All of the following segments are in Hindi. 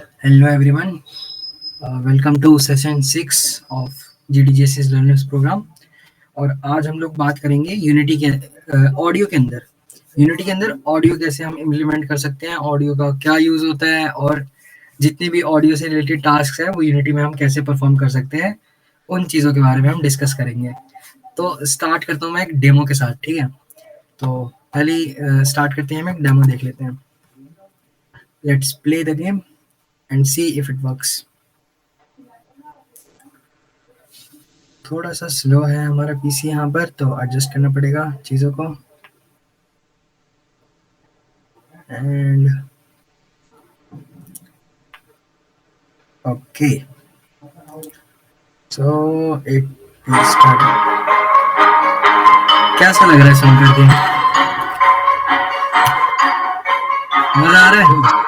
Hello everyone, welcome to session 6 of GDGSS learners program. और आज हम लोग बात करेंगे यूनिटी के ऑडियो के अंदर ऑडियो कैसे हम इम्प्लीमेंट कर सकते हैं, ऑडियो का क्या यूज़ होता है और जितने भी ऑडियो से रिलेटेड टास्क है वो यूनिटी में हम कैसे परफॉर्म कर सकते हैं, उन चीज़ों के बारे में हम डिस्कस करेंगे। तो स्टार्ट करता हूँ मैं एक डेमो के साथ, ठीक है। तो पहले स्टार्ट करते हैं, हम एक डेमो देख लेते हैं। Let's play the game and see if it works. थोड़ा सा स्लो है हमारा पीसी यहाँ पर, तो एडजस्ट करना पड़ेगा चीज़ों को। And okay, so it start. कैसा लग रहा है सुन करके? मजा आ रहा है?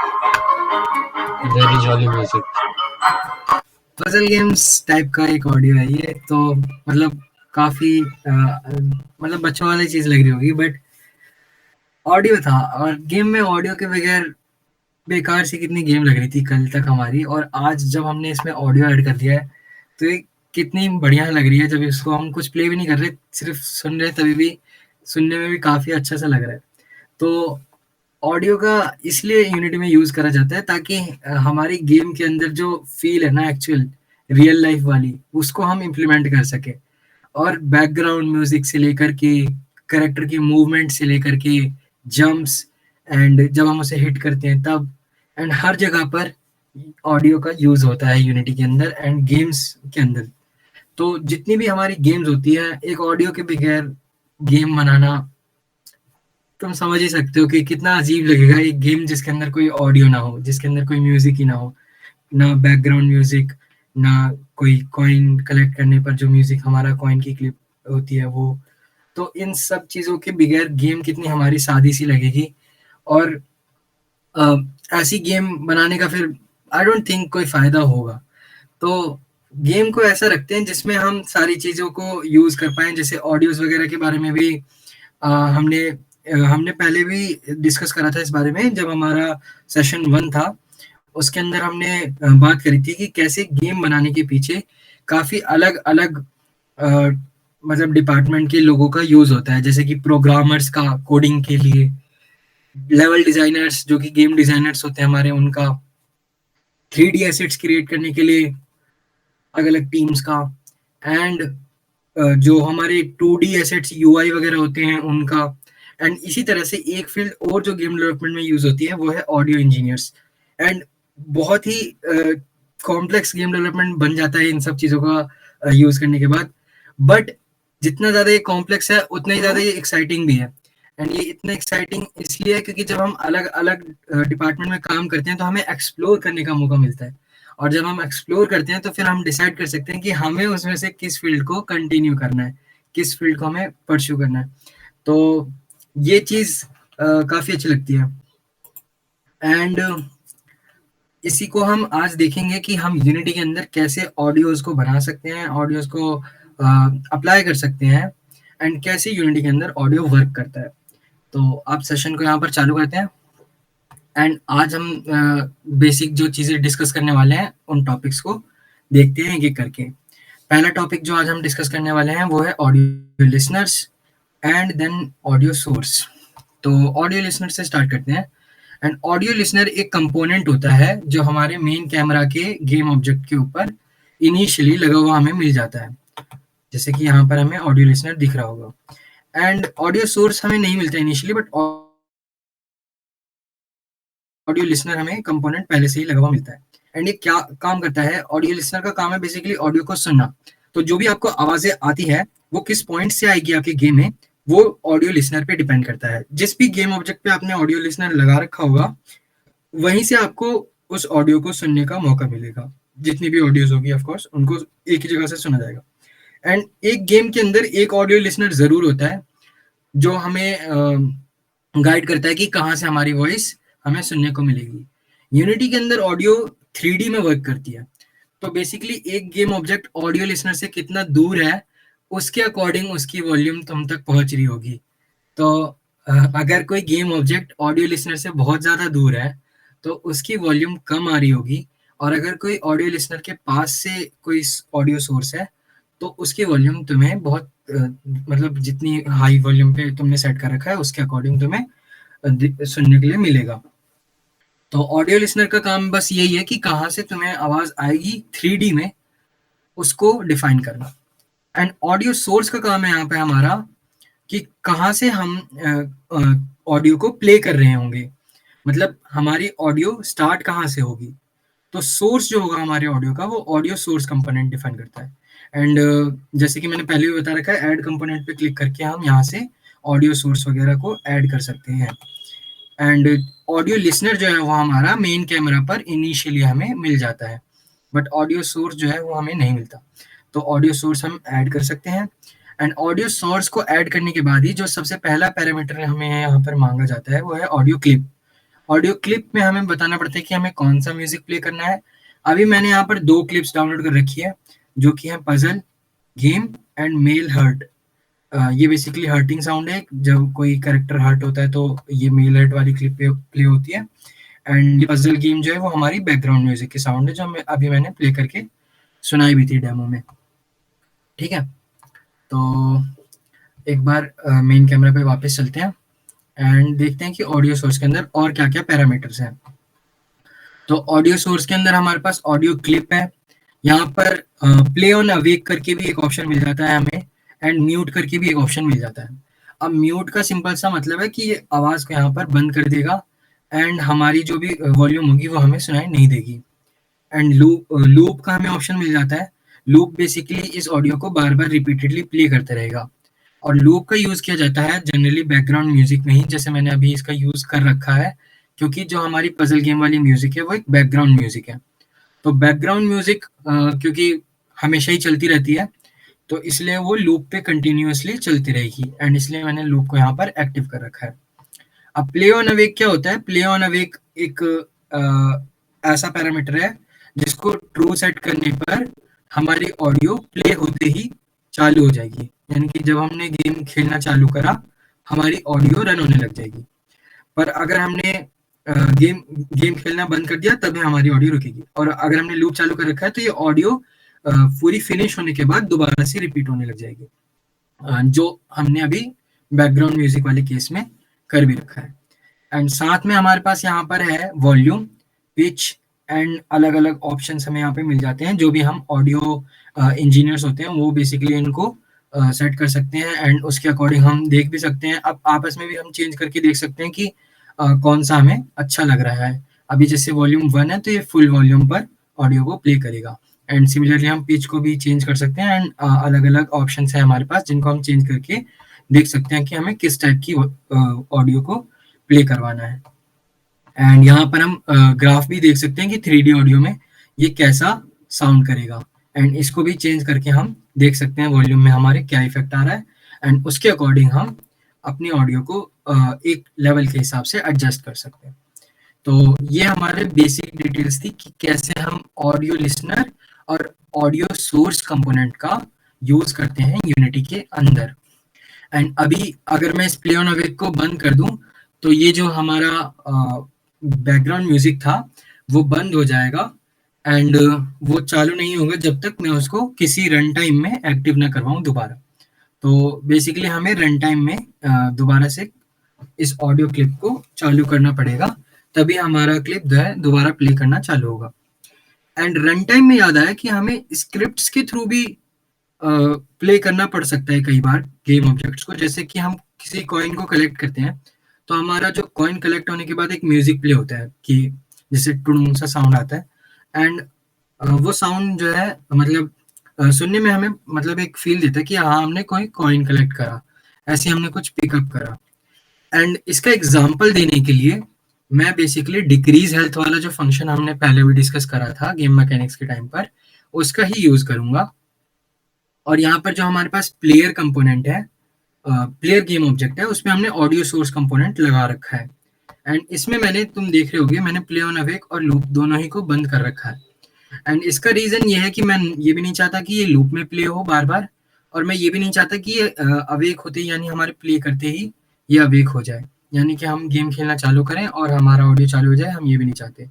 Very jolly music. Puzzle games type का एक ऑडियो है ये, तो मतलब काफी मतलब बच्चों वाली चीज लग रही होगी, बट ऑडियो था। और गेम में ऑडियो के बगैर बेकार सी कितनी गेम लग रही थी कल तक हमारी, और आज जब हमने इसमें ऑडियो ऐड कर दिया है तो ये कितनी बढ़िया लग रही है। जब इसको हम कुछ प्ले भी नहीं कर रहे, सिर्फ सुन रहे, तभी भी सुनने में भी काफी अच्छा सा लग रहा है। तो ऑडियो का इसलिए यूनिटी में यूज करा जाता है ताकि हमारी गेम के अंदर जो फील है ना, एक्चुअल रियल लाइफ वाली, उसको हम इम्प्लीमेंट कर सके। और बैकग्राउंड म्यूजिक से लेकर के, कैरेक्टर की मूवमेंट से लेकर के, जंप्स, एंड जब हम उसे हिट करते हैं तब, एंड हर जगह पर ऑडियो का यूज होता है यूनिटी के अंदर एंड गेम्स के अंदर। तो जितनी भी हमारी गेम्स होती है, एक ऑडियो के बगैर गेम बनाना, तुम समझ ही सकते हो कि कितना अजीब लगेगा एक गेम जिसके अंदर कोई ऑडियो ना हो, जिसके अंदर कोई म्यूजिक ही ना हो, ना बैकग्राउंड म्यूजिक, ना कोई कॉइन कलेक्ट करने पर जो म्यूजिक हमारा कॉइन की क्लिप होती है वो। तो इन सब चीजों के बगैर गेम कितनी हमारी सादी सी लगेगी। और अ, ऐसी गेम बनाने का फिर आई डोंट थिंक कोई फायदा होगा। तो गेम को ऐसा रखते हैं जिसमें हम सारी चीजों को यूज कर पाए। जैसे ऑडियोज वगैरह के बारे में भी हमने पहले भी डिस्कस करा था इस बारे में, जब हमारा सेशन 1 था। उसके अंदर हमने बात करी थी कि कैसे गेम बनाने के पीछे काफी अलग अलग मतलब डिपार्टमेंट के लोगों का यूज होता है। जैसे कि प्रोग्रामर्स का कोडिंग के लिए, लेवल डिजाइनर्स जो कि गेम डिजाइनर्स होते हैं हमारे, उनका 3D एसेट्स क्रिएट करने के लिए अलग अलग टीम्स का, एंड जो हमारे 2D एसेट्स यूआई वगैरह होते हैं उनका। एंड इसी तरह से एक फील्ड और जो गेम डेवलपमेंट में यूज होती है वो है ऑडियो इंजीनियर्स। एंड बहुत ही कॉम्प्लेक्स गेम डेवलपमेंट बन जाता है इन सब चीज़ों का यूज करने के बाद। बट जितना ज़्यादा ये कॉम्प्लेक्स है उतना ही ज़्यादा ये एक्साइटिंग भी है। एंड ये इतना एक्साइटिंग इसलिए है क्योंकि जब हम अलग अलग डिपार्टमेंट में काम करते हैं तो हमें एक्सप्लोर करने का मौका मिलता है। और जब हम एक्सप्लोर करते हैं तो फिर हम डिसाइड कर सकते हैं कि हमें उसमें से किस फील्ड को कंटिन्यू करना है, किस फील्ड को हमें परस्यू करना है। तो ये चीज़ काफ़ी अच्छी लगती है। एंड इसी को हम आज देखेंगे कि हम यूनिटी के अंदर कैसे ऑडियोज को बना सकते हैं, ऑडियोज को अप्लाई कर सकते हैं, एंड कैसे यूनिटी के अंदर ऑडियो वर्क करता है। तो आप सेशन को यहाँ पर चालू करते हैं। एंड आज हम बेसिक जो चीज़ें डिस्कस करने वाले हैं उन टॉपिक्स को देखते हैं एक एक करके। पहला टॉपिक जो आज हम डिस्कस करने वाले हैं वो है audio listeners and then audio source. तो ऑडियो लिसनर से स्टार्ट करते हैं। एंड ऑडियो लिसनर एक कंपोनेंट होता है जो हमारे मेन कैमरा के गेम ऑब्जेक्ट के ऊपर इनिशियली लगा हुआ हमें मिल जाता है। जैसे कि यहाँ पर हमें ऑडियो लिसनर दिख रहा होगा। एंड ऑडियो सोर्स हमें नहीं मिलता इनिशियली, बट ऑडियो लिसनर हमें कंपोनेंट पहले से ही लगा हुआ मिलता है। एंड ये क्या काम करता है? ऑडियो लिसनर का काम है बेसिकली ऑडियो को सुनना। तो जो भी आपको आवाजें आती है वो किस पॉइंट से आएगी आपके गेम में, वो ऑडियो लिसनर पे डिपेंड करता है। जिस भी गेम ऑब्जेक्ट पे आपने ऑडियो लिसनर लगा रखा होगा वहीं से आपको उस ऑडियो को सुनने का मौका मिलेगा। जितनी भी ऑडियोज होगी ऑफ कोर्स उनको एक ही जगह से सुना जाएगा। एंड एक गेम के अंदर एक ऑडियो लिसनर जरूर होता है जो हमें गाइड करता है कि कहाँ से हमारी वॉइस हमें सुनने को मिलेगी। यूनिटी के अंदर ऑडियो 3D में वर्क करती है। तो बेसिकली एक गेम ऑब्जेक्ट ऑडियो लिसनर से कितना दूर है उसके अकॉर्डिंग उसकी वॉल्यूम तुम तक पहुंच रही होगी। तो अगर कोई गेम ऑब्जेक्ट ऑडियो लिसनर से बहुत ज़्यादा दूर है तो उसकी वॉल्यूम कम आ रही होगी, और अगर कोई ऑडियो लिसनर के पास से कोई ऑडियो सोर्स है, तो उसकी वॉल्यूम तुम्हें बहुत मतलब जितनी हाई वॉल्यूम पे तुमने सेट कर रखा है उसके अकॉर्डिंग तुम्हें सुनने के लिए मिलेगा। तो ऑडियो लिसनर का काम बस यही है कि कहाँ से तुम्हें आवाज आएगी 3D में, उसको डिफाइन करना। एंड ऑडियो सोर्स का काम है यहाँ पे हमारा कि कहाँ से हम ऑडियो को प्ले कर रहे होंगे, मतलब हमारी ऑडियो स्टार्ट कहाँ से होगी। तो सोर्स जो होगा हमारे ऑडियो का, वो ऑडियो सोर्स कंपोनेंट डिफाइन करता है। एंड जैसे कि मैंने पहले भी बता रखा है, ऐड कंपोनेंट पे क्लिक करके हम यहाँ से ऑडियो सोर्स वगैरह को ऐड कर सकते हैं। एंड ऑडियो लिसनर जो है वो हमारा मेन कैमरा पर इनिशियली हमें मिल जाता है, बट ऑडियो सोर्स जो है वो हमें नहीं मिलता। तो ऑडियो सोर्स हम ऐड कर सकते हैं। एंड ऑडियो सोर्स को ऐड करने के बाद ही जो सबसे पहला पैरामीटर हमें यहाँ पर मांगा जाता है वो है ऑडियो क्लिप। ऑडियो क्लिप में हमें बताना पड़ता है कि हमें कौन सा म्यूजिक प्ले करना है। अभी मैंने यहाँ पर 2 क्लिप्स डाउनलोड कर रखी है, जो कि है puzzle game and male hurt. ये बेसिकली हर्टिंग साउंड है, जब कोई कैरेक्टर हर्ट होता है तो ये मेल हर्ट वाली क्लिप प्ले होती है। एंड ये पजल गेम जो है वो हमारी बैकग्राउंड म्यूजिक की साउंड है, जो अभी मैंने प्ले करके सुनाई भी थी डेमो में। ठीक है, तो एक बार मेन कैमरा पे वापस चलते हैं एंड देखते हैं कि ऑडियो सोर्स के अंदर और क्या क्या पैरामीटर्स हैं। तो ऑडियो सोर्स के अंदर हमारे पास ऑडियो क्लिप है। यहाँ पर प्ले ऑन अवेक करके भी एक ऑप्शन मिल जाता है हमें, एंड म्यूट करके भी एक ऑप्शन मिल जाता है। अब म्यूट का सिंपल सा मतलब है कि ये आवाज़ को यहाँ पर बंद कर देगा, एंड हमारी जो भी वॉल्यूम होगी वो हमें सुनाई नहीं देगी। एंड लूप का हमें ऑप्शन मिल जाता है। लूप बेसिकली इस ऑडियो को बार बार रिपीटेडली प्ले करते रहेगा, और लूप का यूज़ किया जाता है जनरली बैकग्राउंड म्यूजिक में ही, जैसे मैंने अभी इसका यूज़ कर रखा है, क्योंकि जो हमारी पजल गेम वाली म्यूजिक है वो एक बैकग्राउंड म्यूजिक है। तो बैकग्राउंड म्यूजिक क्योंकि हमेशा ही चलती रहती है, तो इसलिए वो लूप पे कंटिन्यूअसली चलती रहेगी, एंड इसलिए मैंने लूप को यहाँ पर एक्टिव कर रखा है। अब प्ले ऑन अवेक क्या होता है? प्ले ऑन अवेक एक ऐसा पैरामीटर है जिसको ट्रू सेट करने पर हमारी ऑडियो प्ले होते ही चालू हो जाएगी, यानी कि जब हमने गेम खेलना चालू करा हमारी ऑडियो रन होने लग जाएगी। पर अगर हमने गेम गेम खेलना बंद कर दिया तभी हमारी ऑडियो रुकेगी, और अगर हमने लूप चालू कर रखा है तो ये ऑडियो पूरी फिनिश होने के बाद दोबारा से रिपीट होने लग जाएगी, जो हमने अभी बैकग्राउंड म्यूजिक वाले केस में कर भी रखा है। एंड साथ में हमारे पास यहाँ पर है वॉल्यूम, पिच एंड अलग अलग ऑप्शन हमें यहाँ पे मिल जाते हैं, जो भी हम ऑडियो इंजीनियर्स होते हैं वो बेसिकली इनको सेट कर सकते हैं, एंड उसके अकॉर्डिंग हम देख भी सकते हैं। अब आपस में भी हम चेंज करके देख सकते हैं कि कौन सा हमें अच्छा लग रहा है। अभी जैसे वॉल्यूम 1 है तो ये फुल वॉल्यूम पर ऑडियो को प्ले करेगा, एंड सिमिलरली हम पिच को भी चेंज कर सकते हैं, एंड अलग अलग ऑप्शन है हमारे पास जिनको हम चेंज करके देख सकते हैं कि हमें किस टाइप की ऑडियो को प्ले करवाना है। एंड यहाँ पर हम ग्राफ भी देख सकते हैं कि 3D ऑडियो में ये कैसा साउंड करेगा, एंड इसको भी चेंज करके हम देख सकते हैं वॉल्यूम में हमारे क्या इफेक्ट आ रहा है, एंड उसके अकॉर्डिंग हम अपनी ऑडियो को एक लेवल के हिसाब से एडजस्ट कर सकते हैं। तो ये हमारे बेसिक डिटेल्स थी कि कैसे हम ऑडियो लिसनर और ऑडियो सोर्स कंपोनेंट का यूज करते हैं यूनिटी के अंदर। एंड अभी अगर मैं इस प्ले ऑन अवेक को बंद कर दूं तो ये जो हमारा बैकग्राउंड म्यूजिक था वो बंद हो जाएगा, एंड वो चालू नहीं होगा जब तक मैं उसको किसी रन टाइम में एक्टिव ना करवाऊं दोबारा। तो बेसिकली हमें रन टाइम में दोबारा से इस ऑडियो क्लिप को चालू करना पड़ेगा, तभी हमारा क्लिप जो है दोबारा प्ले करना चालू होगा। एंड रन टाइम में याद आया कि हमें स्क्रिप्ट्स के थ्रू भी प्ले करना पड़ सकता है कई बार गेम ऑब्जेक्ट्स को। जैसे कि हम किसी कॉइन को कलेक्ट करते हैं तो हमारा जो कॉइन कलेक्ट होने के बाद एक म्यूजिक प्ले होता है कि जैसे टुडुम सा साउंड आता है, एंड वो साउंड जो है मतलब सुनने में हमें मतलब एक फील देता है कि हाँ हमने कोई कॉइन कलेक्ट करा, ऐसे हमने कुछ पिकअप करा। एंड इसका एग्जांपल देने के लिए मैं बेसिकली डिक्रीज हेल्थ वाला जो फंक्शन हमने पहले भी डिस्कस करा था गेम मैकेनिक्स के टाइम पर, उसका ही यूज करूंगा। और यहाँ पर जो हमारे पास प्लेयर कंपोनेंट है, प्लेयर गेम ऑब्जेक्ट है, उसमें हमने ऑडियो सोर्स कंपोनेंट लगा रखा है। एंड इसमें मैंने तुम देख रहे होगे मैंने प्ले ऑन अवेक और लूप दोनों ही को बंद कर रखा है। एंड इसका रीजन ये है कि मैं ये भी नहीं चाहता कि ये लूप में प्ले हो बार बार, और मैं ये भी नहीं चाहता कि ये अवेक होते यानी हमारे प्ले करते ही ये अवेक हो जाए। यानी कि हम गेम खेलना चालू करें और हमारा ऑडियो चालू हो जाए, हम ये भी नहीं चाहते।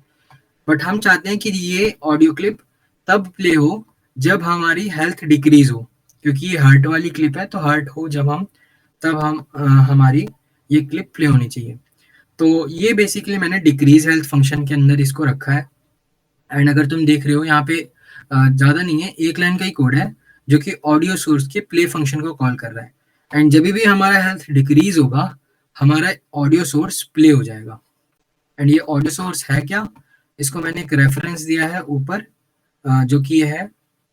बट हम चाहते हैं कि ये ऑडियो क्लिप तब प्ले हो जब हमारी हेल्थ डिक्रीज हो, क्योंकि ये हार्ट वाली क्लिप है, तो हार्ट हो जब हम तब हम हमारी ये क्लिप प्ले होनी चाहिए। तो ये बेसिकली मैंने डिक्रीज हेल्थ फंक्शन के अंदर इसको रखा है। एंड अगर तुम देख रहे हो यहाँ पे ज़्यादा नहीं है, एक लाइन का ही कोड है जो कि ऑडियो सोर्स के प्ले फंक्शन को कॉल कर रहा है। एंड जब भी हमारा हेल्थ डिक्रीज होगा, हमारा ऑडियो सोर्स प्ले हो जाएगा। एंड ये ऑडियो सोर्स है क्या, इसको मैंने एक रेफरेंस दिया है ऊपर, जो कि ये है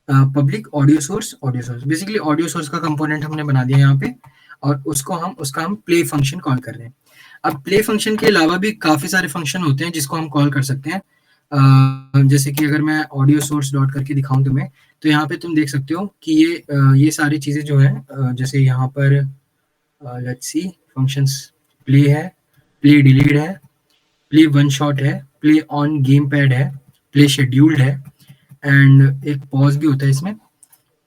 public audio source basically audio source का कंपोनेंट हमने बना दिया यहाँ पे, और उसका हम प्ले फंक्शन कॉल कर रहे हैं। अब प्ले फंक्शन के अलावा भी काफ़ी सारे फंक्शन होते हैं जिसको हम कॉल कर सकते हैं। जैसे कि अगर मैं ऑडियो सोर्स डॉट करके दिखाऊं तुम्हें, तो यहाँ पे तुम देख सकते हो कि ये सारी चीज़ें जो हैं, जैसे यहाँ पर लेट्स सी फंक्शंस, प्ले है, प्ले डिलीट है, प्ले वन शॉट है, प्ले ऑन गेम पैड है, प्ले शेड्यूल्ड है, एंड एक पॉज भी होता है इसमें।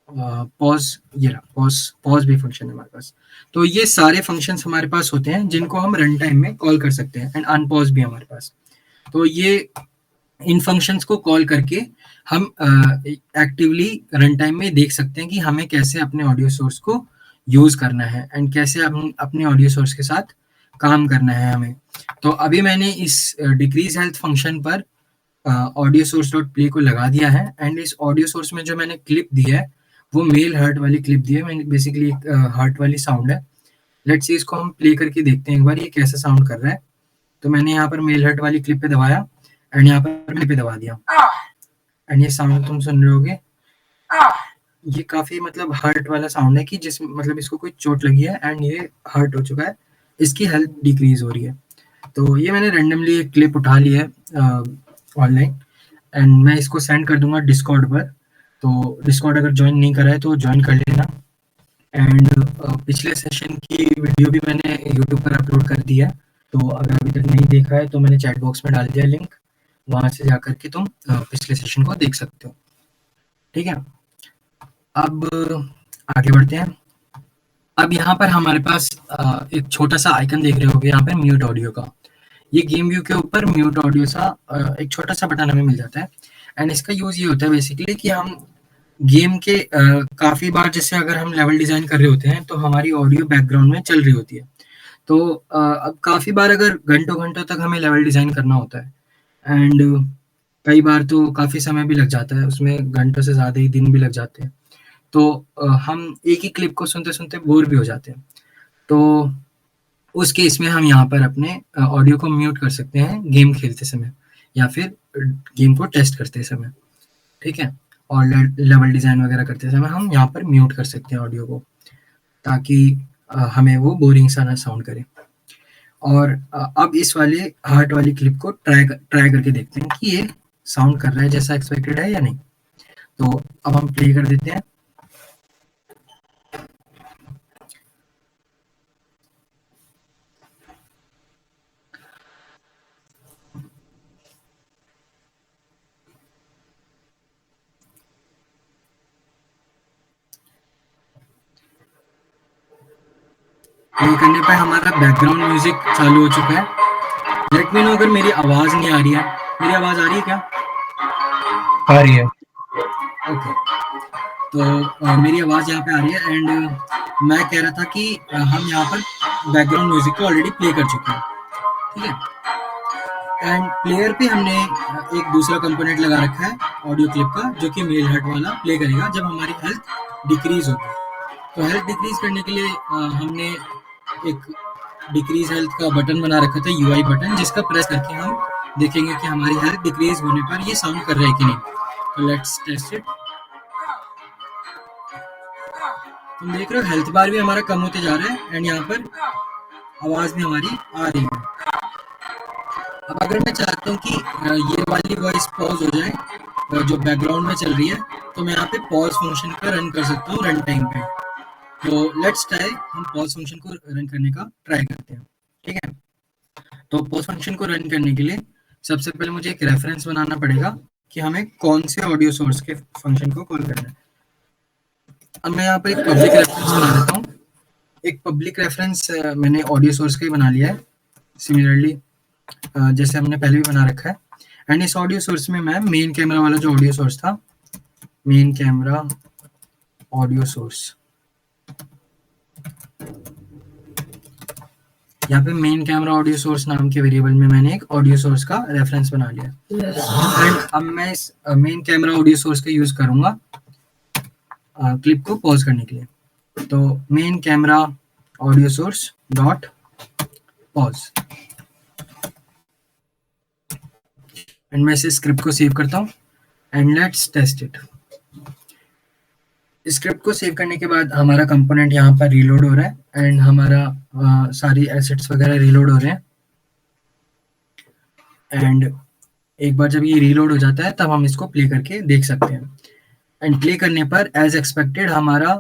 पॉज, ये रहा पॉज, पॉज भी फंक्शन है हमारे पास। तो ये सारे फंक्शंस हमारे पास होते हैं जिनको हम रन टाइम में कॉल कर सकते हैं, एंड अनपॉज भी हमारे पास। तो ये इन फंक्शंस को कॉल करके हम एक्टिवली रन टाइम में देख सकते हैं कि हमें कैसे अपने ऑडियो सोर्स को यूज करना है, एंड कैसे हम अपने ऑडियो सोर्स के साथ काम करना है हमें। तो अभी मैंने इस डिक्रीज हेल्थ फंक्शन पर ऑडियो सोर्स डॉट प्ले को लगा दिया है, एंड इस ऑडियो सोर्स में जो मैंने क्लिप दी है वो मेल हार्ट वाली क्लिप दी है। मैंने बेसिकली एक हार्ट वाली साउंड है। लेट्स सी इसको हम प्ले करके देखते हैं एक बार ये कैसा साउंड कर रहा है। तो मैंने यहाँ पर मेल हार्ट वाली क्लिप पे दबाया, एंड यहाँ पर प्ले पे दबा दिया, एंड ये साउंड तुम सुन रहे होगे, ये काफी मतलब हार्ट वाला साउंड है कि जिस मतलब इसको कोई चोट लगी है एंड ये हर्ट हो चुका है, इसकी हेल्थ डिक्रीज हो रही है। तो ये मैंने रैंडमली एक क्लिप उठा ली है ऑनलाइन, एंड मैं इसको सेंड कर दूंगा डिस्कॉर्ड पर। तो डिस्कॉर्ड अगर ज्वाइन नहीं करा है तो ज्वाइन कर लेना। एंड पिछले सेशन की वीडियो भी मैंने यूट्यूब पर अपलोड कर दी है, तो अगर अभी तक नहीं देखा है तो मैंने चैट बॉक्स में डाल दिया लिंक, वहाँ से जाकर के तुम पिछले सेशन को देख सकते हो। ठीक है, अब आगे बढ़ते हैं। अब यहाँ पर हमारे पास एक छोटा सा आइकन देख रहे होगे यहाँ पर म्यूट ऑडियो का। ये गेम व्यू के ऊपर म्यूट ऑडियो सा एक छोटा सा बटन हमें मिल जाता है, एंड इसका यूज ये होता है बेसिकली कि हम गेम के काफी बार जैसे अगर हम लेवल डिजाइन कर रहे होते हैं तो हमारी ऑडियो बैकग्राउंड में चल रही होती है। तो अब काफी बार अगर घंटों घंटों तक हमें लेवल डिजाइन करना होता है, एंड कई बार तो काफी समय भी लग जाता है, उसमें घंटों से ज्यादा ही दिन भी लग जाते हैं। तो हम एक ही क्लिप को सुनते सुनते बोर भी हो जाते हैं। तो उस केस में हम यहाँ पर अपने ऑडियो को म्यूट कर सकते हैं गेम खेलते समय या फिर गेम को टेस्ट करते समय। ठीक है, और लेवल डिजाइन वगैरह करते समय हम यहाँ पर म्यूट कर सकते हैं ऑडियो को, ताकि हमें वो बोरिंग सा ना साउंड करे। और अब इस वाले हार्ट वाली क्लिप को ट्राई करके देखते हैं कि ये साउंड कर रहा है जैसा एक्सपेक्टेड है या नहीं। तो अब हम प्ले कर देते हैं। प्ले करने पर हमारा बैकग्राउंड म्यूजिक चालू हो चुका है। लेट मी नो अगर मेरी आवाज नहीं आ रही है। मेरी आवाज आ रही है क्या? आ रही है। ओके, तो मेरी आवाज यहाँ पे आ रही है, एंड मैं कह रहा था कि हम यहाँ पर बैकग्राउंड म्यूजिक को ऑलरेडी प्ले कर चुके हैं। ठीक है, एंड प्लेयर पे हमने एक दूसरा कंपोनेंट लगा रखा है ऑडियो क्लिप का, जो कि मेल हर्ट वाला प्ले करेगा जब हमारी हेल्थ डिक्रीज होगी। तो हेल्थ डिक्रीज करने के लिए हमने एक डिक्रीज हेल्थ का बटन बना रखा था, यूआई बटन, जिसका प्रेस करके हम देखेंगे कि हमारी हेल्थ डिक्रीज होने पर ये साउंड कर रहा है कि नहीं। तो लेट्स टेस्ट इट। तुम देख रहे हो हेल्थ बार भी हमारा कम होते जा रहा है, एंड यहाँ पर आवाज भी हमारी आ रही है। अब अगर मैं चाहता हूँ कि ये वाली वॉइस पॉज हो जाए जो बैकग्राउंड में चल रही है, तो मैं यहाँ पे पॉज फंक्शन का रन कर सकता हूँ रन टाइम पे। तो लेट्स ट्राई, हम पॉज फंक्शन को रन करने का ट्राई करते हैं। ठीक है, तो पॉज फंक्शन को रन करने के लिए सबसे पहले मुझे एक रेफरेंस बनाना पड़ेगा कि हमें कौन से ऑडियो सोर्स के फंक्शन को कॉल करना है। अब मैं यहाँ पर एक पब्लिक रेफरेंस बना देता हूँ। एक पब्लिक रेफरेंस मैंने ऑडियो सोर्स का ही बना लिया है। सिमिलरली जैसे हमने पहले भी बना रखा है। एंड इस ऑडियो सोर्स में मैं मेन कैमरा वाला जो ऑडियो सोर्स था, मेन कैमरा ऑडियो सोर्स, यहाँ पे मेन कैमरा ऑडियो सोर्स नाम के वेरिएबल में मैंने एक ऑडियो सोर्स का रेफरेंस बना लिया। एंड अब मैं इस मेन कैमरा ऑडियो सोर्स का यूज करूंगा क्लिप को पॉज करने के लिए। तो main camera audio source dot pause, and मैं इस स्क्रिप्ट को सेव करता हूँ and let's test it. Script को सेव करने के बाद हमारा कंपोनेंट यहाँ पर रीलोड हो रहा है एंड हमारा सारी एसेट्स वगैरह रीलोड हो रहे हैं। एंड एक बार जब ये रीलोड हो जाता है तब हम इसको प्ले करके देख सकते हैं। एंड प्ले करने पर एज एक्सपेक्टेड हमारा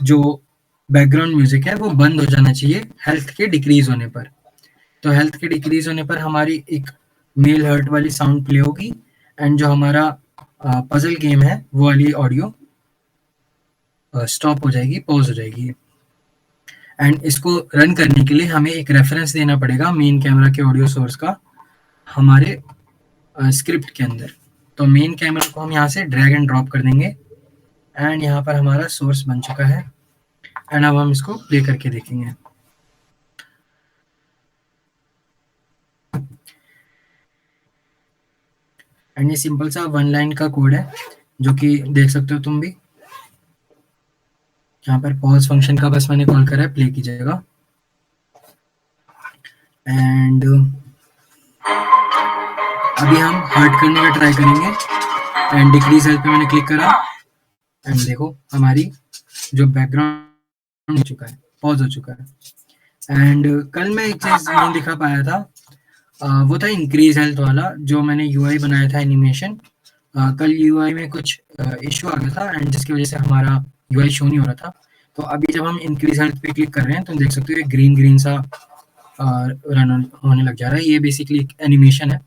जो बैकग्राउंड म्यूजिक है वो बंद हो जाना चाहिए हेल्थ के डिक्रीज होने पर। तो हेल्थ के डिक्रीज होने पर हमारी एक मेल हर्ट वाली साउंड प्ले होगी एंड जो हमारा पजल गेम है वो वाली ऑडियो स्टॉप हो जाएगी, पॉज हो जाएगी। एंड इसको रन करने के लिए हमें एक रेफरेंस देना पड़ेगा मेन कैमरा के ऑडियो सोर्स का हमारे स्क्रिप्ट के अंदर। तो मेन कैमरा को हम यहाँ से ड्रैग एंड ड्रॉप कर देंगे एंड यहाँ पर हमारा सोर्स बन चुका है। एंड अब हम इसको प्ले करके देखेंगे। एंड ये सिंपल सा 1 लाइन का कोड है जो कि देख सकते हो तुम भी। यहाँ पर पॉज फंक्शन का बस मैंने कॉल करा है, प्ले कीजिएगा। एंड अभी हम हर्ट करने का ट्राई करेंगे एंड डिक्रीज हेल्थ पे मैंने क्लिक करा एंड देखो हमारी जो बैकग्राउंड हो चुका है, पॉज हो चुका है। एंड कल मैं एक चीज नहीं दिखा पाया था, वो था इंक्रीज हेल्थ वाला जो मैंने यूआई बनाया था एनिमेशन। कल यूआई में कुछ इश्यू आ गया था एंड जिसकी वजह से हमारा यूआई शो नहीं हो रहा था। तो अभी जब हम इंक्रीज हेल्थ पे क्लिक कर रहे हैं तो देख सकते हो ये ग्रीन ग्रीन सा रन होने लग जा रहा है। ये बेसिकली एक एनिमेशन है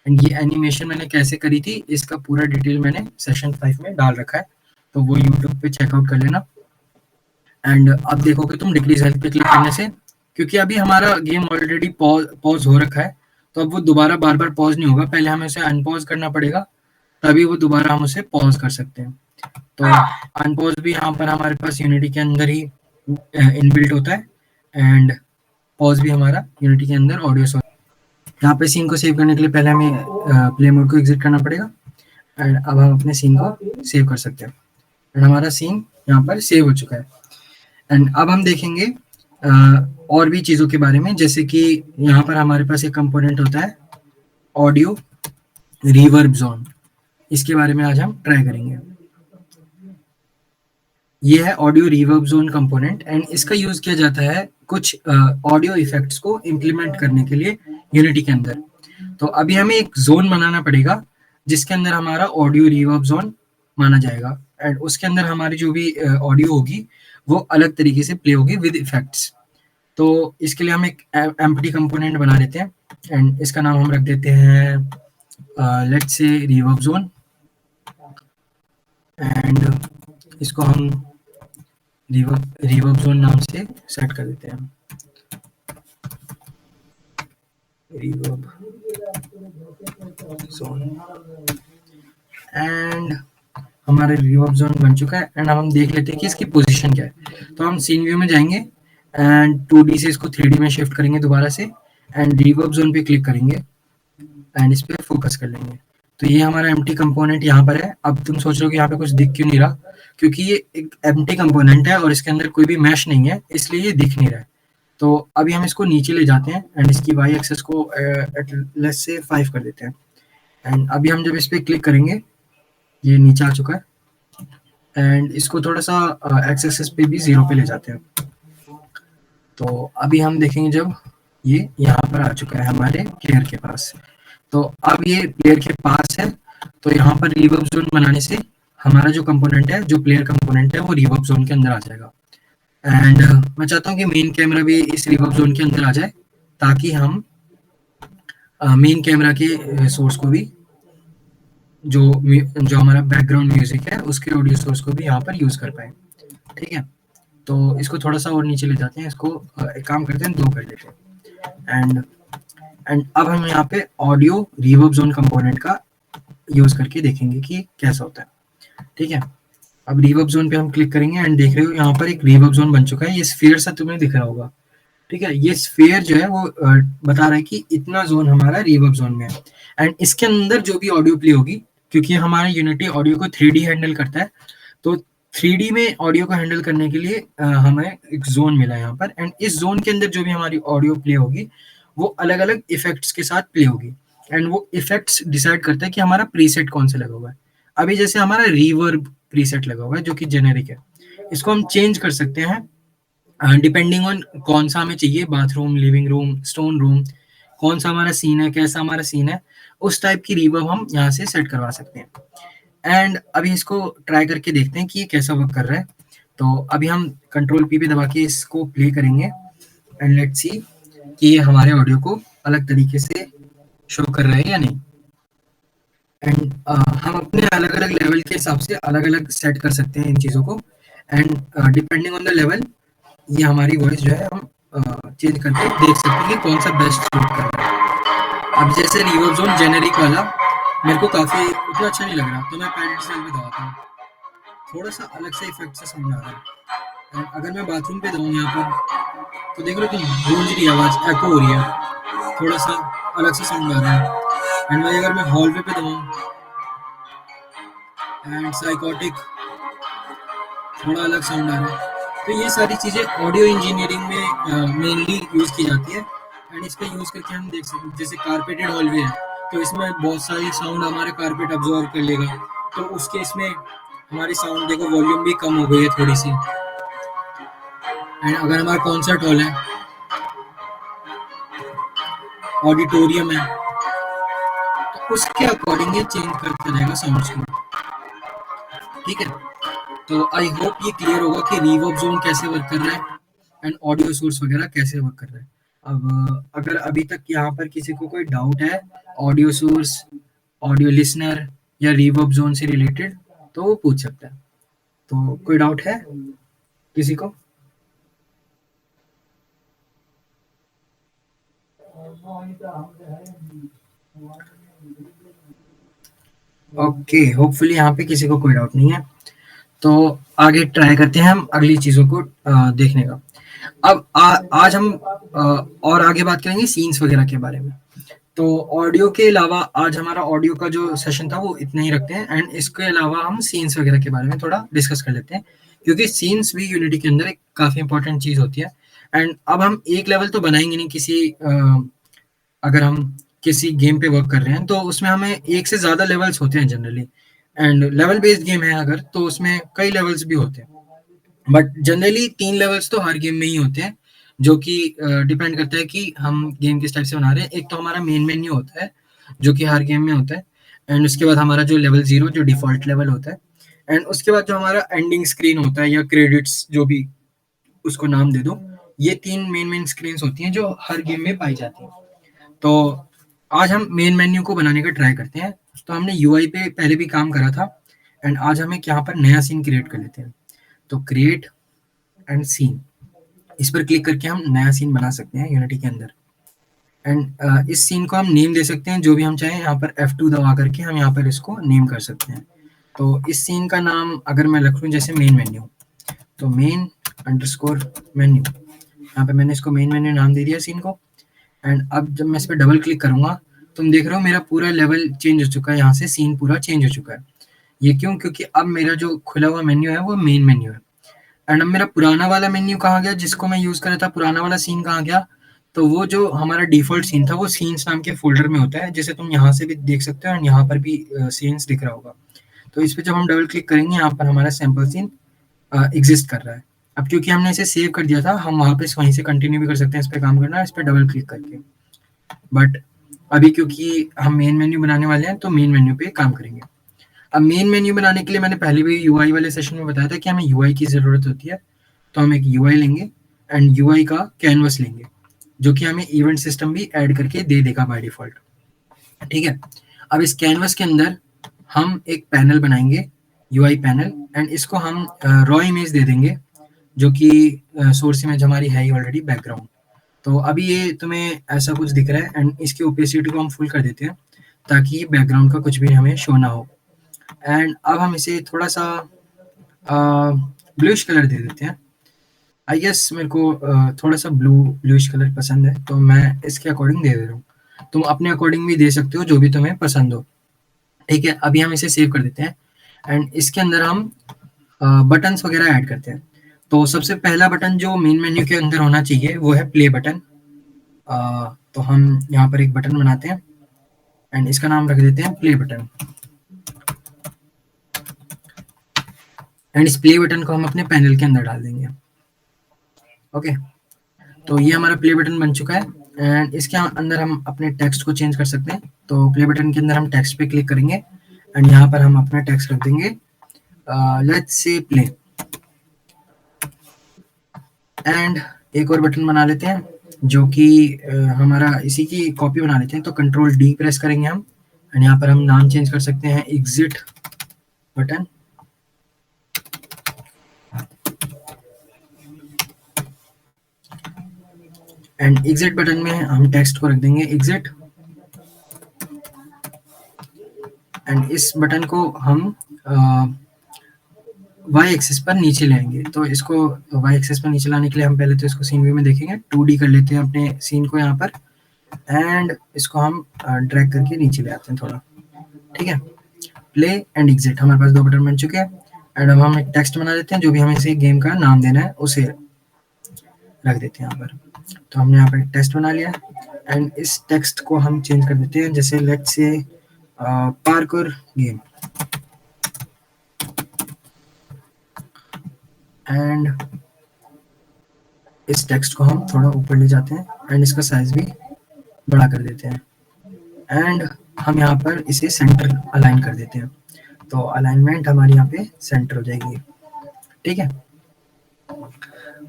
एंड ये एनिमेशन मैंने कैसे करी थी इसका पूरा डिटेल मैंने सेशन 5 में डाल रखा है, तो वो यूट्यूब पे चेकआउट कर लेना। एंड अब देखोगे तुम डिक्रीज हेल्थ पे क्लिक करने से, क्योंकि अभी हमारा गेम ऑलरेडी पॉज हो रखा है तो अब वो दोबारा बार बार पॉज नहीं होगा, पहले हमें उसे अनपॉज करना पड़ेगा तभी वो दोबारा हम उसे पॉज कर सकते हैं। तो अनपॉज भी यहाँ पर हमारे पास यूनिटी के अंदर ही इनबिल्ट होता है एंड पॉज भी हमारा यूनिटी के अंदर ऑडियो सोर्स। यहाँ पे सीन को सेव करने के लिए पहले हमें प्ले मोड को एग्जिट करना पड़ेगा एंड अब हम अपने सीन को सेव कर सकते हैं। एंड हमारा सीन यहाँ पर सेव हो चुका है। एंड अब हम देखेंगे और भी चीज़ों के बारे में, जैसे कि यहाँ पर हमारे पास एक कंपोनेंट होता है ऑडियो रिवर्ब जोन। इसके बारे में आज हम ट्राई करेंगे। ये है audio reverb zone component and इसका यूज किया जाता है कुछ ऑडियो इफेक्ट्स को इम्प्लीमेंट करने के लिए यूनिटी के अंदर। तो अभी हमें एक जोन बनाना पड़ेगा जिसके अंदर हमारा ऑडियो रिवर्ब जोन माना जाएगा एंड उसके अंदर हमारी जो भी ऑडियो होगी वो अलग तरीके से प्ले होगी विद इफेक्ट्स। तो इसके लिए हम एक एम्प्टी कंपोनेंट बना लेते हैं एंड इसका नाम हम रख देते हैं let's say reverb zone and इसको हम रिवर्ब जोन नाम से सेट कर देते हैं। रिवर्ब जोन एंड हमारा रिवर्ब जोन बन चुका है एंड अब हम देख लेते हैं कि इसकी पोजीशन क्या है। तो हम सीन व्यू में जाएंगे एंड 2D से इसको 3D में शिफ्ट करेंगे दोबारा से एंड रिवर्ब जोन पे क्लिक करेंगे एंड इस पर फोकस कर लेंगे। तो ये हमारा एम्प्टी कंपोनेंट यहाँ पर है। अब तुम सोच रहे हो कि यहाँ पे कुछ दिख क्यों नहीं रहा, क्योंकि ये एक एम्प्टी कंपोनेंट है और इसके अंदर कोई भी मैश नहीं है, इसलिए ये दिख नहीं रहा है। तो अभी हम इसको नीचे ले जाते हैं एंड इसकी वाई एक्सेस को लेट्स से 5 कर देते हैं एंड अभी हम जब इस पर क्लिक करेंगे ये नीचे आ चुका है एंड इसको थोड़ा सा एक्सेस पे भी 0 पे ले जाते हैं। तो अभी हम देखेंगे जब ये यहाँ पर आ चुका है हमारे प्लेयर के पास। तो अब ये प्लेयर के पास है तो यहाँ पर रिवर्ब जोन बनाने से हमारा जो कंपोनेंट है, जो प्लेयर कंपोनेंट है, वो रिवर्ब जोन के अंदर आ जाएगा। एंड मैं चाहता हूँ कि मेन कैमरा भी इस रिवर्ब जोन के अंदर आ जाए ताकि हम मेन कैमरा के सोर्स को भी जो हमारा बैकग्राउंड म्यूजिक है उसके ऑडियो सोर्स को भी यहाँ पर यूज कर पाए। ठीक है, तो इसको थोड़ा सा और नीचे ले जाते हैं, इसको एक काम करते हैं 2 कर लेते हैं एंड अब हम यहाँ पे ऑडियो रिवर्ब जोन कंपोनेंट का यूज करके देखेंगे कि कैसा होता है। ठीक है, अब रिवर्ब जोन पे हम क्लिक करेंगे एंड देख रहे हो यहाँ पर एक रिवर्ब जोन बन चुका है। ये स्फीयर सा तुम्हें दिख रहा होगा। ठीक है, ये स्फीयर जो है वो बता रहा है कि इतना जोन हमारा रिवर्ब जोन में है एंड इसके अंदर जो भी ऑडियो प्ले होगी, क्योंकि हमारा यूनिटी ऑडियो को 3D हैंडल करता है, तो 3D में ऑडियो को हैंडल करने के लिए हमें एक जोन मिला है यहाँ पर एंड इस जोन के अंदर जो भी हमारी ऑडियो प्ले होगी वो अलग अलग इफेक्ट्स के साथ प्ले होगी एंड वो इफेक्ट्स डिसाइड करता है कि हमारा प्रीसेट कौन सा लगा हुआ है। अभी जैसे हमारा रिवर्ब प्रीसेट लगा हुआ है जो कि जेनेरिक है, इसको हम चेंज कर सकते हैं डिपेंडिंग ऑन कौन सा हमें चाहिए, bathroom, living room, stone room, कौन सा हमारा सीन है, कैसा हमारा सीन है, उस टाइप की रिवर्ब हम यहाँ से सेट करवा सकते हैं। एंड अभी इसको ट्राई करके देखते हैं कि ये कैसा वर्क कर रहा है। तो अभी हम कंट्रोल पी पे दबा के इसको प्ले करेंगे एंड लेट्स सी कि ये हमारे ऑडियो को अलग तरीके से शो कर रहा है या नहीं। एंड हम अपने अलग अलग लेवल के हिसाब से अलग अलग सेट कर सकते हैं इन चीज़ों को and depending on the level ये हमारी वॉइस जो है हम चेंज करके देख सकते हैं कि कौन सा बेस्ट सूट कर रहा है। अब जैसे रिवर्ब जोन जेनेरिक वाला मेरे को काफ़ी उतना अच्छा नहीं लग रहा, तो मैं पैरेंट सेल पे दबाता हूँ, थोड़ा सा अलग से इफेक्ट से साउंड आ रहा है। एंड अगर मैं बाथरूम पे दबाऊँ यहाँ पर तो देख लो कि गूंज रही आवाज़, एको हो रही है, थोड़ा सा अलग से साउंड आ रहा है। एंड वही अगर मैं हॉलवे पे दबाऊँ एंड साइकोटिक, थोड़ा अलग साउंड आ रहा है। तो ये सारी चीज़ें ऑडियो इंजीनियरिंग में मेनली यूज़ की जाती है एंड इसका यूज़ करके हम देख सकते हैं। जैसे कारपेटेड हॉलवे है तो इसमें बहुत सारी साउंड हमारे कारपेट अब्जॉर्व कर लेगा, तो उसके इसमें हमारी साउंड देखो वॉल्यूम भी कम हो गई है थोड़ी सी। एंड अगर हमारा कॉन्सर्ट हॉल है, ऑडिटोरियम है, तो उसके अकॉर्डिंग ये चेंज करता रहेगा साउंड्स को। ठीक है, तो आई होप ये क्लियर होगा कि रिवर्ब जोन कैसे वर्क कर रहा है एंड ऑडियो सोर्स वगैरह कैसे वर्क कर रहा है। अब अगर अभी तक यहाँ पर किसी को कोई डाउट है ऑडियो सोर्स, ऑडियो लिसनर या रिवर्ब जोन से रिलेटेड, तो वो पूछ सकता है। तो कोई डाउट है किसी को? ओके, होपफुली यहाँ पे किसी को कोई डाउट नहीं है। तो आगे ट्राई करते हैं हम अगली चीज़ों को देखने का। अब आज हम और आगे बात करेंगे सीन्स वगैरह के बारे में। तो ऑडियो के अलावा आज हमारा ऑडियो का जो सेशन था वो इतना ही रखते हैं एंड इसके अलावा हम सीन्स वगैरह के बारे में थोड़ा डिस्कस कर लेते हैं, क्योंकि सीन्स भी यूनिटी के अंदर एक काफ़ी इंपॉर्टेंट चीज़ होती है। एंड अब हम एक लेवल तो बनाएंगे नहीं किसी अगर हम किसी गेम पे वर्क कर रहे हैं तो उसमें हमें एक से ज़्यादा लेवल्स होते हैं generally, and level based game है अगर तो उसमें कई लेवल्स भी होते हैं, बट जनरली 3 लेवल्स तो हर गेम में ही होते हैं, जो कि डिपेंड करता है कि हम गेम किस टाइप से बना रहे हैं। एक तो हमारा मेन मेन्यू होता है जो कि हर गेम में होता है, एंड उसके बाद हमारा जो लेवल 0 जो डिफ़ॉल्ट लेवल होता है, एंड उसके बाद जो हमारा एंडिंग स्क्रीन होता है या क्रेडिट्स जो भी उसको नाम दे दो, ये 3 मेन स्क्रीन्स होती हैं जो हर गेम में पाई जाती हैं। तो आज हम मेन मेन्यू को बनाने का ट्राई करते हैं। तो हमने यूआई पे पहले भी काम करा था एंड आज हम एक यहाँ पर नया सीन क्रिएट कर लेते हैं। तो क्रिएट एंड सीन, इस पर क्लिक करके हम नया सीन बना सकते हैं यूनिटी के अंदर। एंड इस सीन को हम नेम दे सकते हैं जो भी हम चाहें। यहाँ पर F2 दबा करके हम यहाँ पर इसको नेम कर सकते हैं। तो इस सीन का नाम अगर मैं रख लूँ जैसे मेन मेन्यू, तो मेन अंडरस्कोर मेन्यू, यहाँ पे मैंने इसको मेन मेन्यू नाम दे दिया सीन को। एंड अब जब मैं इस पर डबल क्लिक करूँगा तुम देख रहे हो मेरा पूरा लेवल चेंज हो चुका है, यहाँ से सीन पूरा चेंज हो चुका है। ये क्यों? क्योंकि अब मेरा जो खुला हुआ मेन्यू है वो मेन मेन्यू है। एंड अब मेरा पुराना वाला मेन्यू कहाँ गया जिसको मैं यूज़ कर रहा था, पुराना वाला सीन कहाँ गया? तो वो जो हमारा डिफ़ॉल्ट सीन था वो सीन्स नाम के फ़ोल्डर में होता है, जैसे तुम यहाँ से भी देख सकते हो एंड यहाँ पर भी सीन्स दिख रहा होगा। तो इस पे जब हम डबल क्लिक करेंगे यहाँ पर हमारा सैंपल सीन एग्जिस्ट कर रहा है। अब क्योंकि हमने इसे सेव कर दिया था हम वहाँ पे वहीं से कंटिन्यू भी कर सकते हैं इस पे काम करना, इस पे डबल क्लिक करके। बट अभी क्योंकि हम मेन मेन्यू बनाने वाले हैं तो मेन मेन्यू पे काम करेंगे। अब मेन मेन्यू बनाने के लिए मैंने पहले भी यूआई वाले सेशन में बताया था कि हमें यूआई की ज़रूरत होती है। तो हम एक यूआई लेंगे एंड यूआई का कैनवस लेंगे जो कि हमें इवेंट सिस्टम भी ऐड करके दे देगा बाय डिफ़ॉल्ट। ठीक है, अब इस कैनवस के अंदर हम एक पैनल बनाएंगे, यूआई पैनल, एंड इसको हम रॉ इमेज दे देंगे जो कि सोर्स इमेज हमारी है ही ऑलरेडी बैकग्राउंड। तो अभी ये तुम्हें ऐसा कुछ दिख रहा है एंड इसकी ओपेसिटी को हम फुल कर देते हैं ताकि बैकग्राउंड का कुछ भी हमें शो ना हो। एंड अब हम इसे थोड़ा-सा ब्लूइश कलर दे देते हैं। आई गेस मेरे को थोड़ा-सा ब्लूइश कलर पसंद है, तो मैं इसके अकॉर्डिंग दे रहा हूँ। तुम अपने अकॉर्डिंग भी दे सकते हो, जो भी तुम्हें पसंद हो। ठीक है, अभी हम इसे सेव कर देते हैं एंड इसके अंदर हम बटन्स वगैरह ऐड करते हैं। तो सबसे पहला बटन जो मेन मेन्यू के अंदर होना चाहिए, वो है प्ले बटन। तो हम यहाँ पर एक बटन बनाते हैं एंड इसका नाम रख देते हैं प्ले बटन। एंड इस प्ले बटन को हम अपने पैनल के अंदर डाल देंगे। ओके, तो ये हमारा प्ले बटन बन चुका है एंड इसके अंदर हम अपने टेक्स्ट को चेंज कर सकते हैं। तो प्ले बटन के अंदर हम टेक्स्ट पे क्लिक करेंगे एंड यहाँ पर हम अपना टेक्स्ट रख देंगे, लेट्स से प्ले। एंड एक और बटन बना लेते हैं जो कि हमारा इसी की कॉपी बना लेते हैं। तो कंट्रोल डी प्रेस करेंगे हम एंड यहाँ पर हम नाम चेंज कर सकते हैं, exit button. And exit button में हम टेक्स्ट को रख देंगे एग्जिट। एंड इस बटन को हम वाई एक्सिस पर नीचे लाएंगे। तो इसको वाई एक्सिस पर नीचे लाने के लिए हम पहले तो इसको सीन व्यू में देखेंगे, 2D कर लेते हैं अपने सीन को यहाँ पर एंड इसको हम ड्रैग करके नीचे ले आते हैं थोड़ा। ठीक है, प्ले एंड एग्जिट, हमारे पास 2 बटन बन चुके हैं एंड अब हम एक टेक्स्ट बना देते हैं, जो भी हमें इसे गेम का नाम देना है उसे रख देते हैं यहाँ पर। तो हमने यहाँ पर एक टेक्स्ट बना लिया एंड इस टेक्स्ट को हम चेंज कर देते हैं, जैसे let's say parkour game. And इस टेक्स्ट को हम थोड़ा ऊपर ले जाते हैं एंड इसका साइज भी बड़ा कर देते हैं एंड हम यहाँ पर इसे सेंटर अलाइन कर देते हैं। तो अलाइनमेंट हमारी यहाँ पे सेंटर हो जाएगी। ठीक है,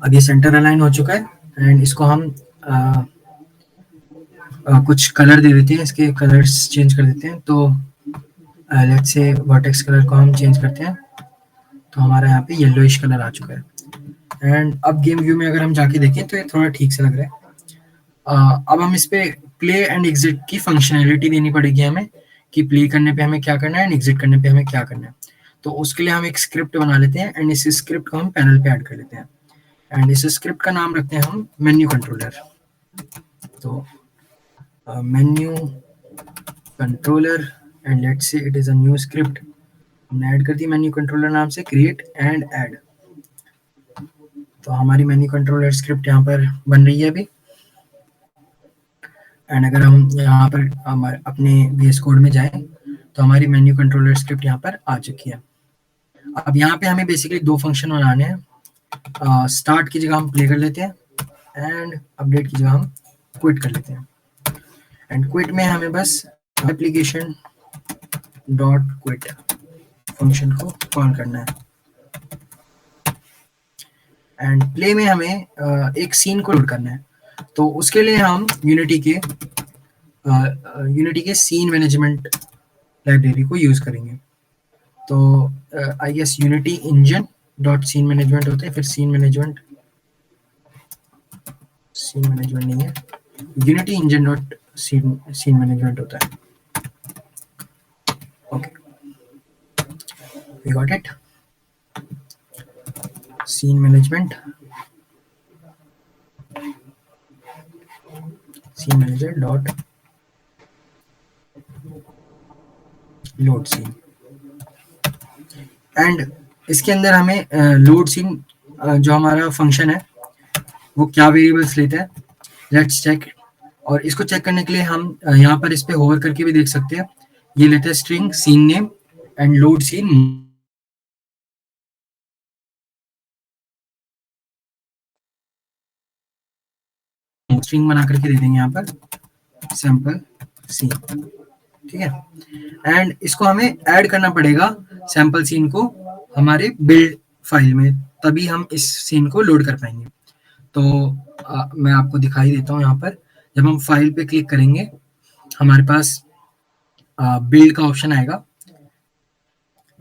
अब ये सेंटर अलाइन हो चुका है एंड इसको हम कुछ कलर दे देते हैं, इसके कलर्स चेंज कर देते हैं। तो लेट्स से वर्टेक्स कलर को हम चेंज करते हैं, तो हमारा यहाँ पे येलोइश कलर आ चुका है। एंड अब गेम व्यू में अगर हम जाके देखें तो ये थोड़ा ठीक से लग रहा है। अब हम इस पे प्ले एंड एग्जिट की फंक्शनैलिटी देनी पड़ेगी हमें, कि प्ले करने पे हमें क्या करना है एंड एग्जिट करने पे हमें क्या करना है। तो उसके लिए हम एक स्क्रिप्ट बना लेते हैं एंड इस स्क्रिप्ट को हम पैनल पे ऐड कर लेते हैं एंड इस स्क्रिप्ट का नाम रखते हैं हम मेन्यू कंट्रोलर। तो menu controller and let's say it is a new script. हमने ऐड कर दी मेन्यू कंट्रोलर नाम से, क्रिएट एंड ऐड। तो हमारी मेन्यू कंट्रोलर स्क्रिप्ट यहाँ पर बन रही है अभी। एंड अगर हम यहाँ पर अपने VS कोड में जाएं तो हमारी मेन्यू कंट्रोलर स्क्रिप्ट यहाँ पर आ चुकी है। अब यहाँ पे हमें बेसिकली 2 फंक्शन बनाने हैं। स्टार्ट की जगह हम प्ले कर लेते हैं एंड अपडेट की जगह हम क्विट कर लेते हैं। एंड क्विट में हमें बस एप्लीकेशन डॉट क्विट फंक्शन को कॉल करना है एंड प्ले में हमें एक सीन को लोड करना है। तो उसके लिए हम यूनिटी के सीन मैनेजमेंट लाइब्रेरी को यूज करेंगे। तो I guess Unity engine dot scene management होता है, फिर सीन मैनेजमेंट नहीं है, Unity engine dot scene management होता है। Okay, we got it. Scene management, scene manager dot load scene. And इसके अंदर हमें लोड सीन जो हमारा फंक्शन है वो क्या वेरिएबल्स लेता है, लेट्स चेक। और इसको चेक करने के लिए हम यहाँ पर इस पे होवर करके भी देख सकते हैं। ये लेता है string scene name and load scene. String बना करके दे देंगे यहाँ पर सैंपल सीन। ठीक है, एंड इसको हमें ऐड करना पड़ेगा सैंपल सीन को हमारे बिल्ड फाइल में, तभी हम इस सीन को लोड कर पाएंगे। तो मैं आपको दिखाई देता हूँ। यहाँ पर जब हम फाइल पे क्लिक करेंगे हमारे पास बिल्ड का ऑप्शन आएगा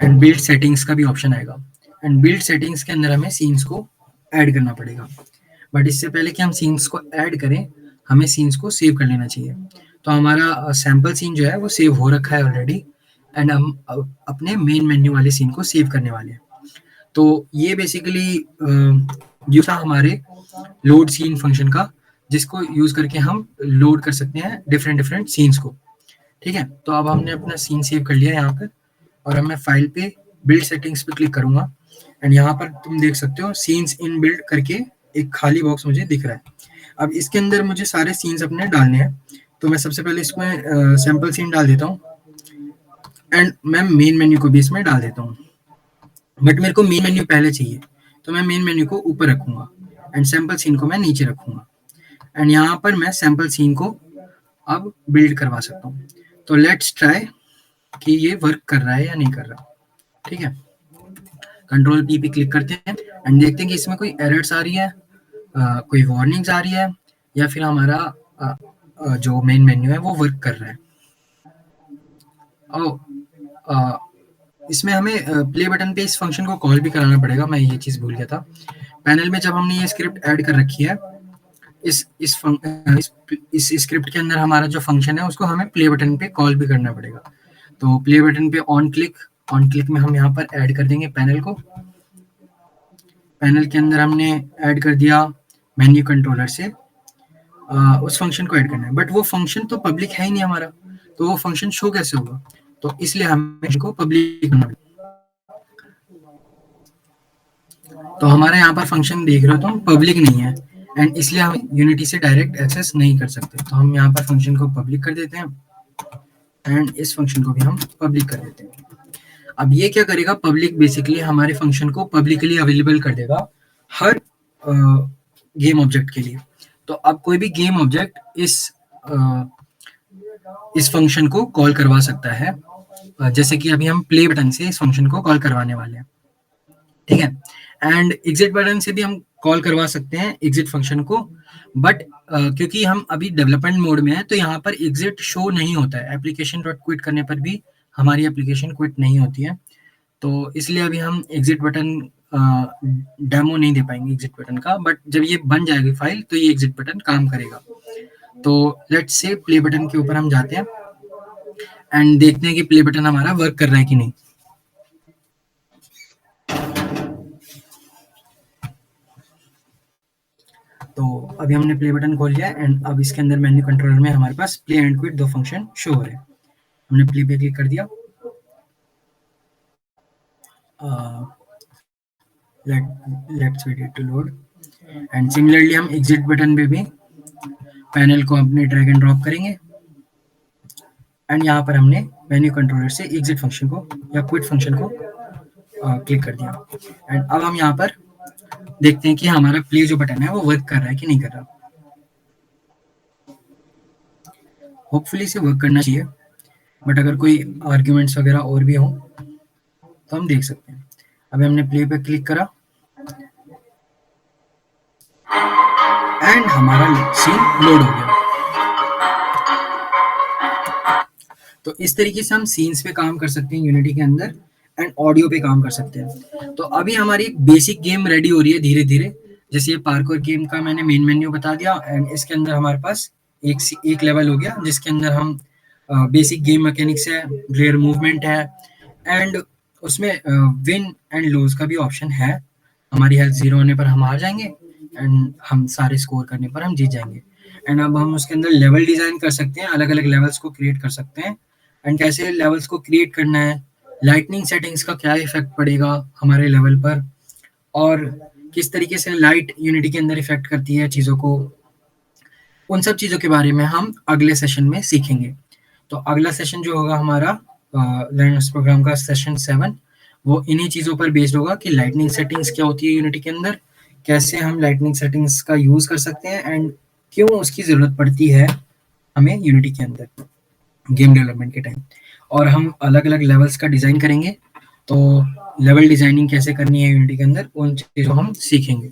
एंड बिल्ड सेटिंग्स का भी ऑप्शन आएगा। एंड बिल्ड सेटिंग्स के अंदर हमें सीन्स को ऐड करना पड़ेगा। बट इससे पहले कि हम सीन्स को ऐड करें, हमें सीन्स को सेव कर लेना चाहिए। तो हमारा सैंपल सीन जो है वो सेव हो रखा है ऑलरेडी, एंड हम अपने मेन मेन्यू वाले सीन को सेव करने वाले हैं। तो ये बेसिकली यूज था हमारे लोड सीन फंक्शन का, जिसको यूज करके हम लोड कर सकते हैं डिफरेंट डिफरेंट सीन्स को। ठीक है, तो अब हमने अपना सीन सेव कर लिया यहाँ पर, और अब मैं फाइल पे बिल्ड सेटिंग्स पे क्लिक करूंगा, एंड यहाँ पर तुम देख सकते हो सीन्स इन बिल्ड करके एक खाली बॉक्स मुझे दिख रहा है। अब इसके अंदर मुझे सारे सीन्स अपने डालने हैं, तो मैं सबसे पहले इसमें सैंपल सीन डाल देता हूँ, एंड मैं मेन मेन्यू को भी इसमें डाल देता हूँ। बट मेरे को मेन मेन्यू पहले चाहिए, तो मैं मेन मेन्यू को ऊपर रखूंगा एंड सैंपल सीन को मैं नीचे रखूंगा, एंड यहाँ पर मैं सैंपल सीन को अब बिल्ड करवा सकता हूँ। तो लेट्स ट्राई कि ये वर्क कर रहा है या नहीं कर रहा। ठीक है, कंट्रोल पी पे क्लिक करते हैं एंड देखते हैं कि इसमें कोई एरर्स आ रही है, कोई वार्निंग्स आ रही है, या फिर हमारा जो मेन मेन्यू है वो वर्क कर रहा है। इसमें हमें प्ले बटन पे इस फंक्शन को कॉल भी कराना पड़ेगा, मैं ये चीज़ भूल गया था। पैनल में जब हमने ये स्क्रिप्ट ऐड कर रखी है, इस स्क्रिप्ट के अंदर हमारा जो फंक्शन है उसको हमें प्ले बटन पे कॉल भी करना पड़ेगा। तो प्ले बटन पे ऑन क्लिक में हम यहाँ पर ऐड कर देंगे पैनल को। पैनल के अंदर हमने ऐड कर दिया मेन्यू कंट्रोलर से, उस फंक्शन को ऐड करना है, बट वो फंक्शन तो पब्लिक है ही नहीं हमारा, तो वो फंक्शन शो कैसे होगा? तो इसलिए हमें इसको पब्लिक करना है। तो हमारे यहाँ पर फंक्शन देख रहे हो तो पब्लिक नहीं है, एंड इसलिए हम यूनिटी से डायरेक्ट एक्सेस नहीं कर सकते। तो हम यहाँ पर फंक्शन को पब्लिक कर देते हैं, एंड इस फंक्शन को भी हम पब्लिक कर देते हैं। अब ये क्या करेगा, पब्लिक बेसिकली हमारे फंक्शन को पब्लिकली अवेलेबल कर देगा हर गेम ऑब्जेक्ट के लिए। तो अब कोई भी गेम ऑब्जेक्ट इस फंक्शन को कॉल करवा सकता है, जैसे कि अभी हम प्ले बटन से इस फंक्शन को कॉल करवाने वाले हैं। ठीक है, एंड एग्जिट बटन से भी हम कॉल करवा सकते हैं एग्जिट फंक्शन को, बट क्योंकि हम अभी डेवलपमेंट मोड में है तो यहाँ पर एग्जिट शो नहीं होता है। एप्लीकेशन डॉट क्विट करने पर भी हमारी एप्लीकेशन क्विट नहीं होती है, तो इसलिए अभी हम एग्जिट बटन डेमो नहीं दे पाएंगे एग्जिट बटन का, बट जब ये बन जाएगी फाइल तो ये एग्जिट बटन काम करेगा। तो लेट्स से प्ले बटन के ऊपर हम जाते हैं एंड देखते हैं कि प्ले बटन हमारा वर्क कर रहा है कि नहीं। तो अभी हमने प्ले बटन खोल लिया एंड अब इसके अंदर मेन्यू कंट्रोलर में हमारे पास प्ले एंड क्विट दो फंक्शन शो हो रहे हैं। हमने प्ले पे क्लिक कर दिया, let's wait it to load, and similarly हम एग्जिट बटन पे भी पैनल को अपने ड्रैग एंड ड्रॉप करेंगे, एंड यहाँ पर हमने मेन्यू कंट्रोलर से एग्जिट फंक्शन को या क्विट फंक्शन को क्लिक कर दिया, एंड अब हम यहाँ पर देखते हैं कि हमारा प्ले जो बटन है वो वर्क कर रहा है कि नहीं कर रहा। होपफुली इसे वर्क करना चाहिए, बट अगर कोई आर्ग्यूमेंट्स वगैरह और भी हो तो हम देख सकते हैं। अभी हमने प्ले पे क्लिक करा एंड हमारा सीन लोड हो गया। तो इस तरीके से हम सीन्स पे काम कर सकते हैं यूनिटी के अंदर, एंड ऑडियो पे काम कर सकते हैं। तो अभी हमारी एक बेसिक गेम रेडी हो रही है धीरे धीरे। जैसे ये पार्कोर गेम का मैंने मेन मेन्यू बता दिया, एंड इसके अंदर हमारे पास एक लेवल हो गया जिसके अंदर हम बेसिक गेम मैकेनिक्स है, रेयर मूवमेंट है, एंड उसमें विन एंड लूज का भी ऑप्शन है। हमारी हेल्थ 0 होने पर हम हार जाएंगे, एंड हम सारे स्कोर करने पर हम जीत जाएंगे। एंड अब हम उसके अंदर लेवल डिजाइन कर सकते हैं, अलग अलग लेवल्स को क्रिएट कर सकते हैं, एंड कैसे लेवल्स को क्रिएट करना है, लाइटनिंग सेटिंग्स का क्या इफेक्ट पड़ेगा हमारे लेवल पर, और किस तरीके से लाइट यूनिटी के अंदर इफेक्ट करती है चीज़ों को, उन सब चीज़ों के बारे में हम अगले सेशन में सीखेंगे। तो अगला सेशन जो होगा हमारा लर्नर्स प्रोग्राम का सेशन 7, वो इन्हीं चीज़ों पर बेस्ड होगा कि लाइटनिंग सेटिंग्स क्या होती है यूनिटी के अंदर, कैसे हम लाइटनिंग सेटिंग्स का यूज़ कर सकते हैं, एंड क्यों उसकी ज़रूरत पड़ती है हमें यूनिटी के अंदर गेम डेवलपमेंट के टाइम। और हम अलग अलग लेवल्स का डिज़ाइन करेंगे, तो लेवल डिज़ाइनिंग कैसे करनी है यूनिटी के अंदर उन चीज़ों हम सीखेंगे।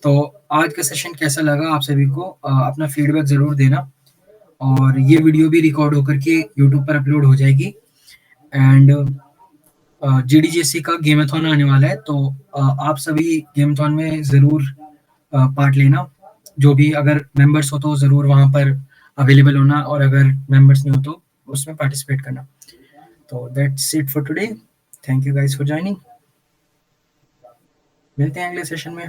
तो आज का सेशन कैसा लगा आप सभी को, अपना फीडबैक ज़रूर देना, और ये वीडियो भी रिकॉर्ड होकर के यूट्यूब पर अपलोड हो जाएगी। एंड GDGC का गेमाथॉन आने वाला है, तो आप सभी गेमाथॉन में ज़रूर पार्ट लेना। जो भी अगर मेंबर्स हो तो ज़रूर वहाँ पर अवेलेबल होना, और अगर मेंबर्स नहीं हो तो उसमें पार्टिसिपेट करना। तो that's it for today. Thank you guys for joining. मिलते हैं अगले सेशन में।